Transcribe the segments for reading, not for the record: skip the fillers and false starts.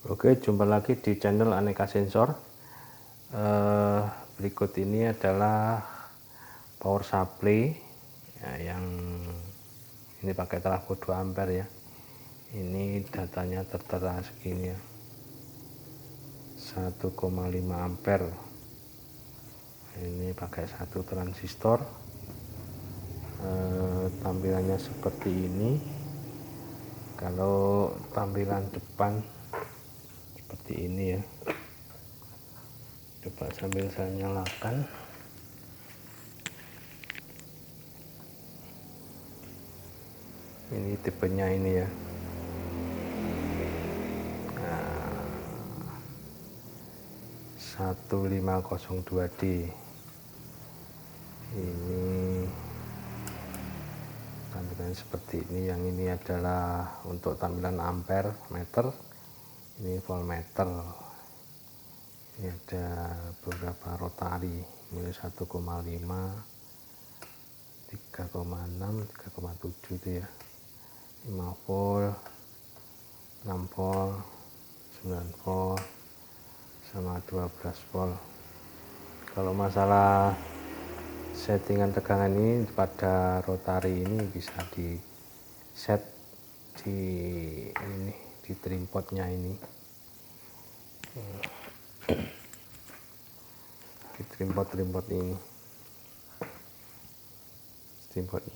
Oke, jumpa lagi di channel Aneka Sensor. Berikut ini adalah power supply ya, yang ini pakai trafo 2 ampere ya. Ini datanya tertera segini ya, 1,5 ampere. Ini pakai satu transistor. Tampilannya seperti ini. Kalau tampilan depan seperti ini ya, coba sambil saya nyalakan. Ini tipenya ini ya, 1502D. Ini tampilan seperti ini. Yang ini adalah untuk tampilan ampere meter, ini voltmeter. Ini ada beberapa rotari, mulai 1,5, 3,6, 3,7 itu ya, 5 volt, 6 volt, 9 volt, sama 12 volt. Kalau masalah settingan tegangan ini pada rotari ini bisa di set di ini, di trimpotnya ini, di trimpot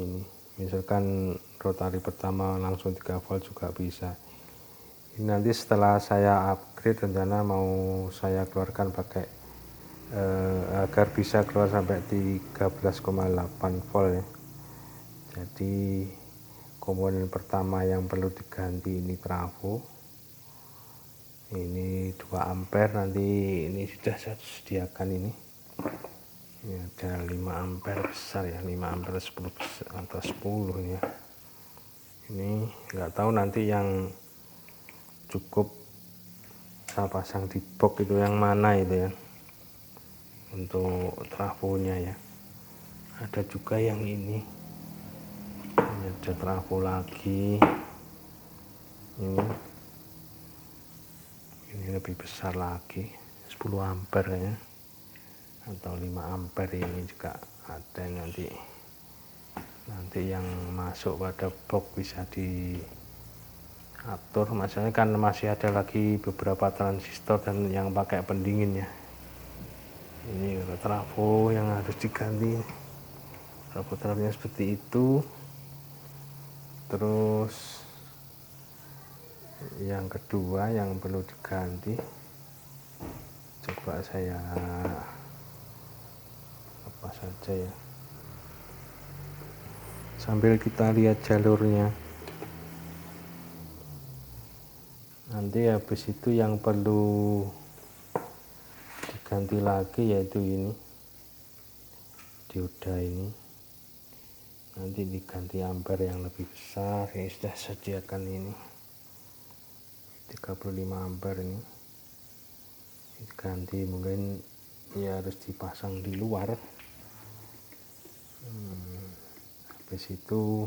ini. Misalkan rotari pertama langsung 3 volt juga bisa. Ini nanti setelah saya upgrade, rencana mau saya keluarkan pakai agar bisa keluar sampai 13,8 volt ya. Jadi komponen pertama yang perlu diganti ini trafo, ini 2 ampere. Nanti ini sudah saya sediakan ini ada 5 ampere besar ya, 5 ampere 10 atau 10 ya. Ini nggak tahu nanti yang cukup saya pasang di box itu yang mana itu ya, untuk trafonya ya. Ada juga yang ini ada trafo lagi, ini lebih besar lagi, 10 ampere ya, atau 5 ampere. Ini juga ada. Nanti yang masuk pada box bisa diatur. Masalahnya kan masih ada lagi beberapa transistor dan yang pakai pendingin ya. Ini trafo yang harus diganti, trafo-trafonya seperti itu. Terus yang kedua yang perlu diganti, coba saya apa saja ya, sambil kita lihat jalurnya. Nanti habis itu yang perlu diganti lagi yaitu ini dioda ini, nanti diganti ampere yang lebih besar. Ini sudah sediakan ini 35 ampere, ini diganti, mungkin ya harus dipasang di luar. Habis itu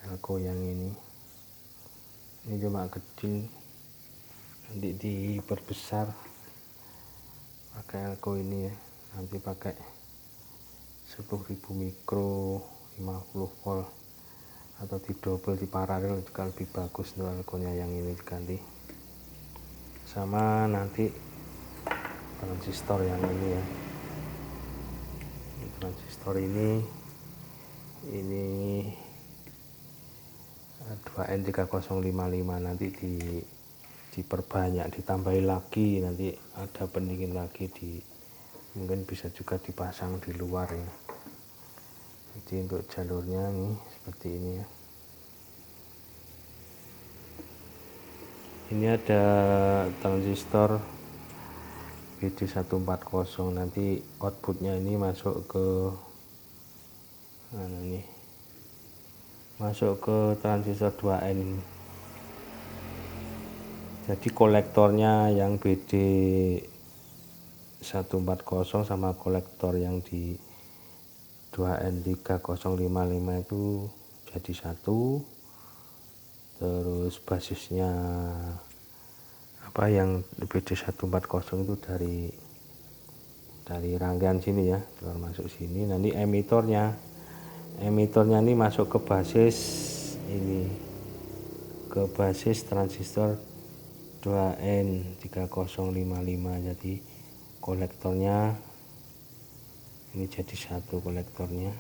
elko yang ini cuma kecil, nanti diperbesar pakai elko ini ya. Nanti pakai 10.000 mikro 50 volt atau di double, di paralel juga lebih bagus untuk elkonya. Yang ini diganti, sama nanti transistor yang ini ya. Transistor ini 2N3055 nanti diperbanyak, ditambahi lagi, nanti ada pendingin lagi, mungkin bisa juga dipasang di luar ya. Jadi untuk jalurnya nih seperti ini ya. Ini ada transistor BD140, nanti outputnya ini masuk ke transistor 2N. Jadi kolektornya yang BD140 sama kolektor yang di 2N3055 itu jadi satu. Terus basisnya apa yang BD140 itu dari rangkaian sini ya, keluar masuk sini. Nanti emitornya ini masuk ke basis ini, ke basis transistor 2N3055. Jadi kolektornya ini jadi satu kolektornya.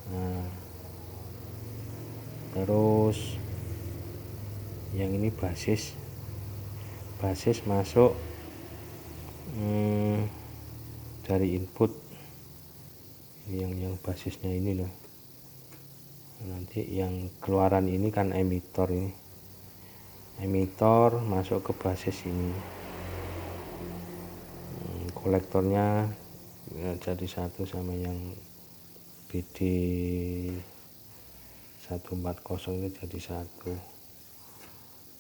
Nah, terus yang ini basis masuk dari input ini, yang basisnya ini loh. Nanti yang keluaran ini kan emitor, ini emitor masuk ke basis ini. Kolektornya jadi satu sama yang BD 140 itu jadi satu.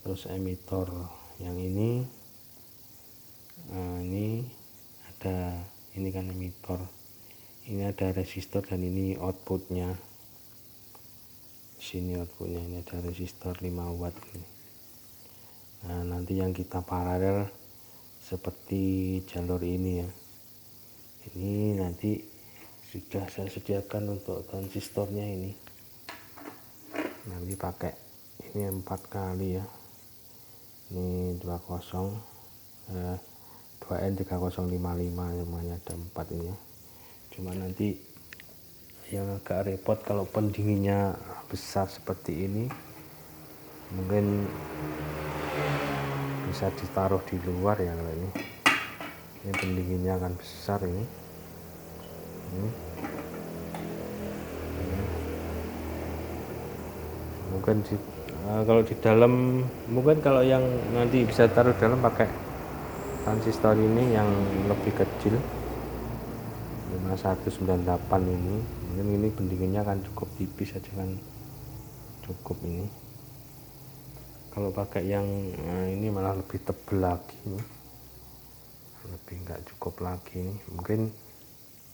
Terus emitor yang ini, ini ada, ini kan emitor, ini ada resistor, dan ini outputnya. Sini outputnya, ini ada resistor 5 watt ini. Nah, nanti yang kita paralel seperti jalur ini ya, ini nanti sudah saya sediakan untuk transistornya. Ini nanti pakai ini 4 kali ya, ini 2N3055, semuanya ada 4 ini ya. Cuma nanti yang agak repot kalau pendinginnya besar seperti ini, mungkin bisa ditaruh di luar ya. Kalau ini pendinginnya akan besar ini. Mungkin kalau di dalam, mungkin kalau yang nanti bisa taruh dalam pakai transistor ini yang lebih kecil 5198 ini. Mungkin ini pendinginnya akan cukup tipis saja kan, cukup ini. Kalau pakai yang ini malah lebih tebal lagi, lebih nggak cukup lagi ini.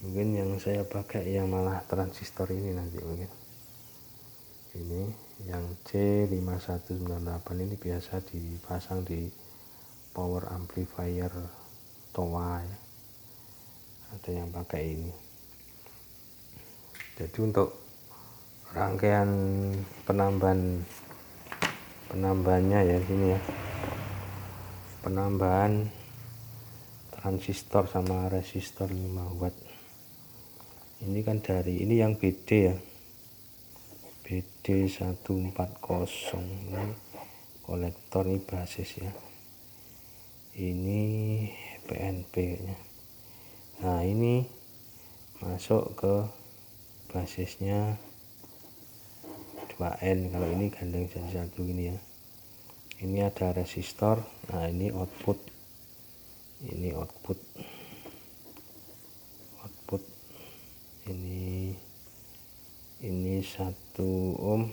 Mungkin yang saya pakai yang malah transistor ini nanti, mungkin ini yang C5198 ini biasa dipasang di power amplifier TOA ya. Ada yang pakai ini. Jadi untuk rangkaian penambahannya ya sini ya, penambahan transistor sama resistor 5 watt ini kan dari ini yang BD ya, BD140 ini kolektor, ini basis ya, ini PNP nya. Nah, ini masuk ke basisnya 2N. Kalau ini gandeng jadi satu ini ya. Ini ada resistor. Nah, ini output, ini output ini 1 ohm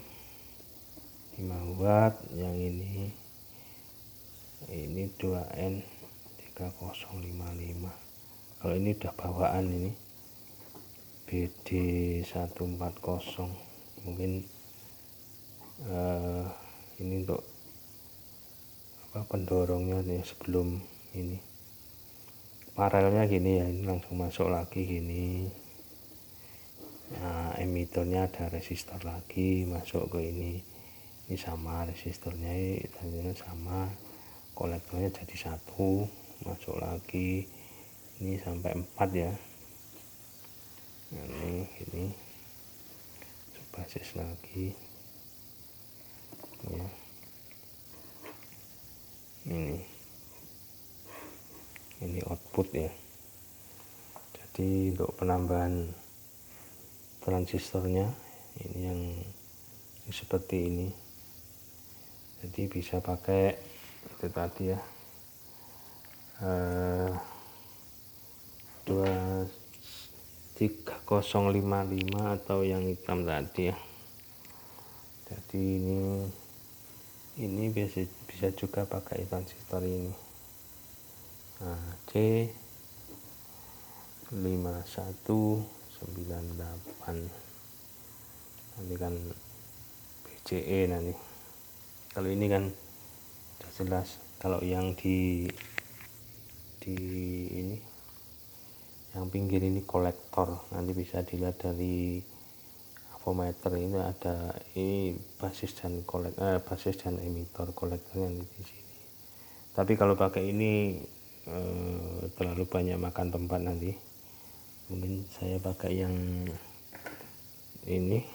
5 watt, yang ini 2N 3055. Kalau ini udah bawaan, ini BD140 mungkin ini untuk apa, pendorongnya nih sebelum ini paralelnya gini ya, ini langsung masuk lagi gini. Nah, emitornya ada resistor lagi masuk ke ini sama resistornya ini sama, kolektornya jadi satu, masuk lagi ini sampai 4 ya. Nah, ini basis lagi ya, ini output ya. Jadi untuk penambahan transistornya ini yang seperti ini, jadi bisa pakai itu tadi ya, 23055 atau yang hitam tadi ya. Jadi ini bisa juga pakai transistor ini. Nah, C5198 nanti kan BCE nanti. Kalau ini kan jelas. Kalau yang di ini yang pinggir ini kolektor, nanti bisa dilihat dari avometer ini ada ini basis dan emitor kolektornya di sini. Tapi kalau pakai ini terlalu banyak makan tempat, nanti mungkin saya pakai yang ini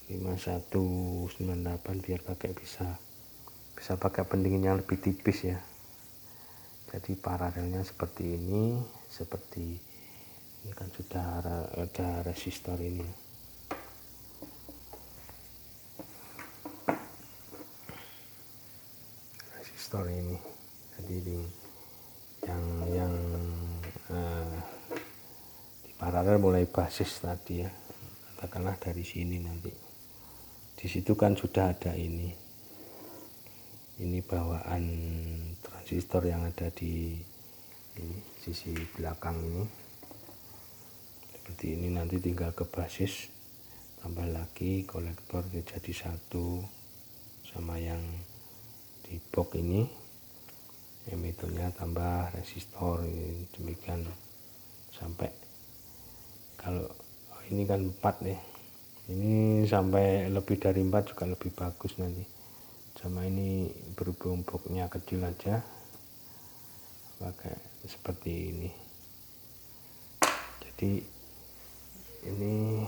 5198 biar pakai bisa pakai pendingin yang lebih tipis ya. Jadi paralelnya seperti ini kan sudah ada resistor ini. Jadi yang di paralel mulai basis tadi ya, katakanlah dari sini, nanti di situ kan sudah ada ini bawaan transistor yang ada di sisi belakang ini seperti ini. Nanti tinggal ke basis, tambah lagi kolektor jadi satu sama yang di box ini, emitornya tambah resistor ini, demikian sampai, kalau ini kan 4 nih, ini sampai lebih dari 4 juga lebih bagus nanti. Sama ini berhubung boxnya kecil aja, pakai seperti ini. Jadi ini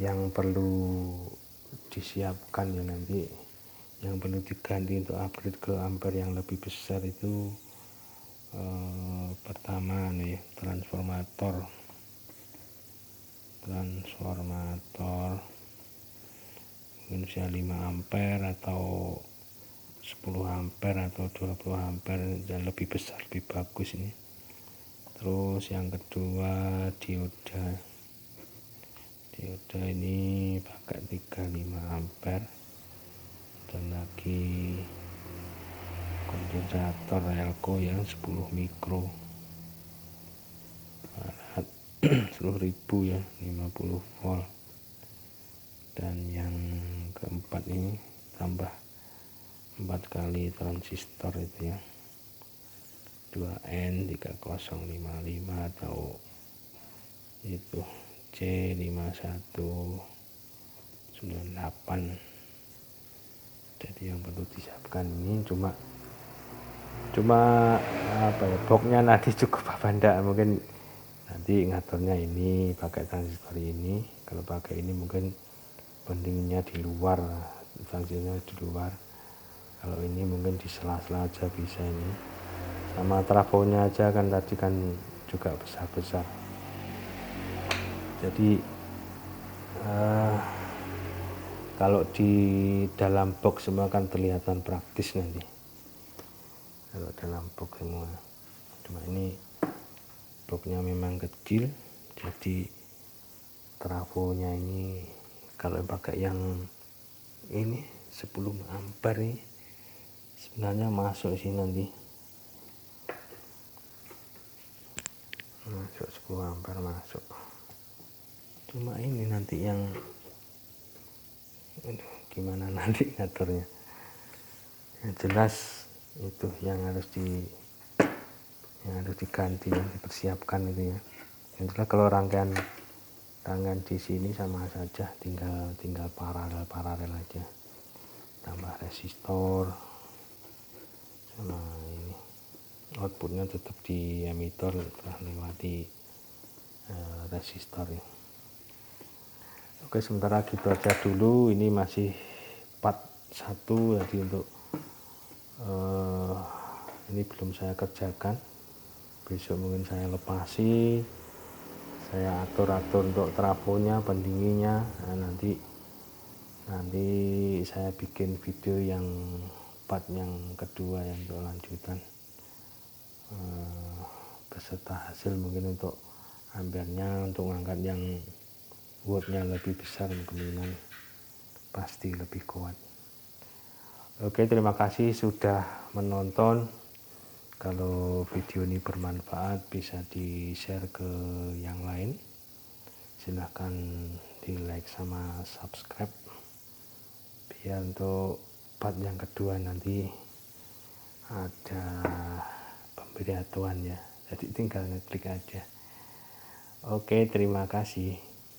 yang perlu disiapkan ya, nanti yang perlu diganti untuk upgrade ke ampere yang lebih besar itu pertama nih transformator mungkin bisa 5 ampere atau 10 ampere atau 20 ampere, dan lebih besar lebih bagus ini. Terus yang kedua dioda ini pakai 35 ampere, dan lagi kondensator elko yang 10 mikro farad 10.000 ya, 50 volt. Dan yang keempat ini tambah 4 kali transistor itu ya, 2N3055 atau itu C5198. Jadi yang perlu disiapkan ini cuma apa ya, boxnya nanti cukup apa enggak, mungkin nanti ngaturnya ini pakai transistor ini. Kalau pakai ini mungkin pendinginnya di luar, transistornya di luar. Kalau ini mungkin di sela-sela aja bisa ini. Sama trafonya aja kan tadi kan juga besar-besar. Jadi kalau di dalam box semua kan kelihatan praktis nanti. Kalau dalam box semua, cuma ini boxnya memang kecil, jadi trafonya ini kalau pakai yang ini 10 ampere ini sebenarnya masuk sih, nanti masuk 10 ampere masuk. Cuma ini nanti yang gimana nanti ngaturnya, yang jelas itu yang harus diganti, yang dipersiapkan itu ya. Yang jelas kalau rangkaian di sini sama saja, tinggal paralel aja, tambah resistor sama ini. Outputnya tetap di emitor setelah melewati resistor ya. Oke, sementara gitu aja dulu. Ini masih part 1, jadi untuk ini belum saya kerjakan. Besok mungkin saya lepasi, saya atur untuk trafonya, pendinginnya. Nah, nanti saya bikin video yang part yang kedua, yang untuk lanjutan beserta hasil, mungkin untuk ampernya, untuk ngangkat yang wattnya lebih besar, kemungkinan pasti lebih kuat. Oke, terima kasih sudah menonton. Kalau video ini bermanfaat, bisa di-share ke yang lain. Silahkan di like sama subscribe biar untuk part yang kedua nanti ada pemberi aduan ya, jadi tinggal ngeklik aja. Oke, terima kasih.